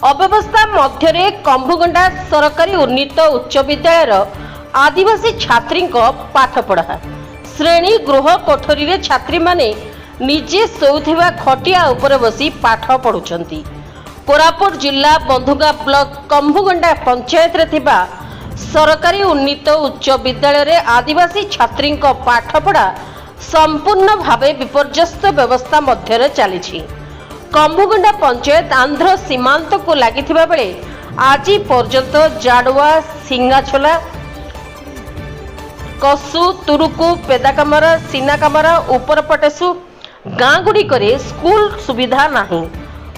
अव्यवस्था मध्य कंभुगंडा सरकारी उन्नीत उच्च विद्यालय आदिवासी छात्री पाठपढ़ा श्रेणी गृह कोठरी रे छात्री माने निजे शोउथिबा खटिया उपर बसी पाठ पढ़ुछंती। कोरापुट जिला बंधुगा ब्लॉक कंभुगंडा पंचायत रे थिबा सरकारी उन्नीत उच्च विद्यालय रे आदिवासी छात्री पाठपढ़ा संपूर्ण भावे विपर्यस्त व्यवस्था मध्य चली। कंभुगंडा पंचायत आंध्र सीमांत को लगिथिबा बेले आज पर्यंत जाडुआ सिंगाछोला कसु तुरुकु पेदाकामरा सीनाकामरा उपरपटेसु गाँ गुड़िक स्कूल सुविधा नहीं।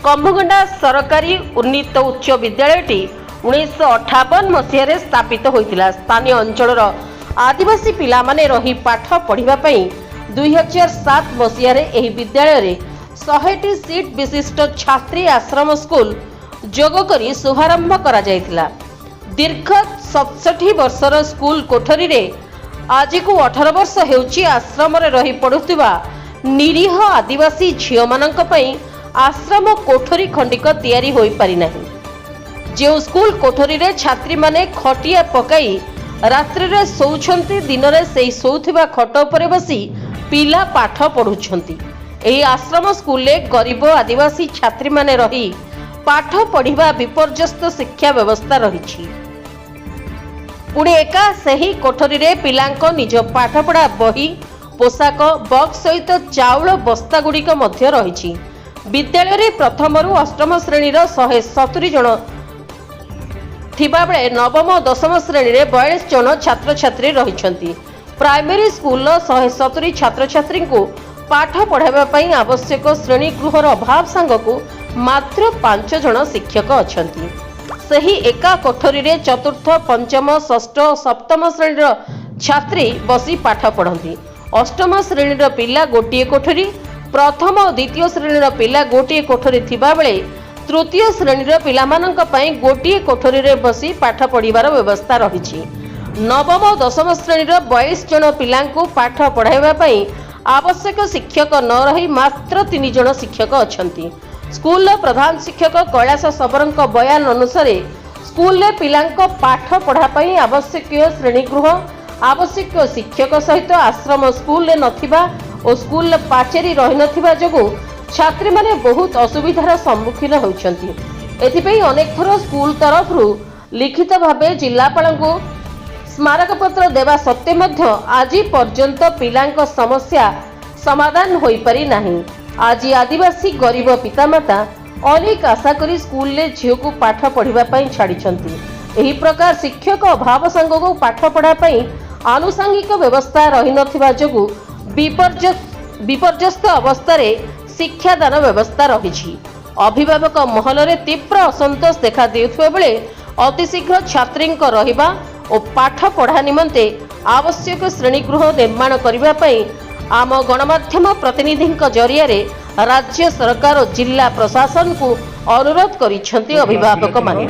कंभुगंडा सरकारी उन्नीत उच्च विद्यालयटी 1958 मसीह स्थापित होइतिला। स्थानीय अंचलर आदिवासी पिला माने रही पाठ पढ़िबा पई 2007 मसीह एही विद्यालय रे 100टी सीट विशिष्ट छात्री आश्रम स्कूल जोग करी शुभारंभ करा जायतिला। दीर्घ 67 वर्षर स्कूल कोठरी रे आज को 18 वर्ष हेउची आश्रम रे रही पढ़ुथिबा निरीह आदिवासी झियो मानक पई आश्रम कोठरी खंडिक तैयारी होई पारि नाही। जो स्कूल कोठरी रे छात्री माने खटिया पकाई रात्रि रे सोउछंती, दिन रे सेही सोउथिबा खट उपरे बसी पिला पाठ पढ़ुछंती। एही आश्रम स्कूल ले गरीब आदिवासी छात्री माने रही पाठ पढ़िबा विपर्यस्त शिक्षा व्यवस्था रही। पुणे एका सही कोठरी रे पिलांको निज पाठपढ़ा बही पोशाक बक्स सहित चाउल बस्ता गुड़िक मध्य रही। विद्यालय रे प्रथम रु अष्टम श्रेणी 170 जन थिबा बेले नवम और दशम श्रेणी रे 42 जन छात्र छात्री रहिछंती। प्राइमरी स्कूल 170 छात्र छात्री को पाठ पढ़ाइबा पई आवश्यक श्रेणी गृहर अभाव सांगकु मात्र 5 जन शिक्षक अछंती। सही एका कोठरी रे चतुर्थ पंचम षष्ठ सप्तम श्रेणी छात्री बसी पाठ पढ़ती। अष्टम श्रेणी पिला गोटे कोठरी, प्रथम और द्वितीय श्रेणी पिला गोटे कोठरी थिबा बेले तृतीय श्रेणी पिलामानंक पई गोटे कोठरी रे बसी पाठ पढ़िबार व्यवस्था रही। नवम और दशम श्रेणी 22 जन पिलांकु पाठ पढ़ाइबा पई आवश्यक शिक्षक न रही मात्र 3 जन शिक्षक अछंती। स्कूल प्रधान शिक्षक कैलाश सबरंक बयान अनुसार स्कूल ले पिलांक पाठ पढ़ा पई आवश्यक श्रेणी गृह आवश्यक शिक्षक सहित आश्रम स्कूल ले नथिबा और स्कूल पाचेरी रही नथिबा जोगु छात्री माने बहुत असुविधार सम्मुखीन होउछंती। एथिपई अनेक थर स्कूल तरफ लिखित भावे जिलापाल को स्मारक पत्र देवा सत्वे मध्य आज पर्यंत पिलांक समस्या समाधान होई पारि नाही। आज आदिवासी गरीब पितामाता अनेक आशा करी स्कूल ले झियो को पाठ पढ़िबा पई छाड़िछंती। एही प्रकार शिक्षक अभाव संग को पाठ पढ़ा पई आनुषंगिक व्यवस्था रही नथिबा जोगु विपर्यस्त अवस्था रे शिक्षादान व्यवस्था रही। अभिभावक महल रे तीव्र असंतोष देखा देउथबा बेले अतिशीघ्र छात्री रहिबा और पाठ पढ़ा निमंते आवश्यक श्रेणी गृह निर्माण करबा पई आम गणमाध्यम प्रतिनिधि जरिया रे राज्य सरकार और जिला प्रशासन को अनुरोध करिसेंती अभिभावक माने।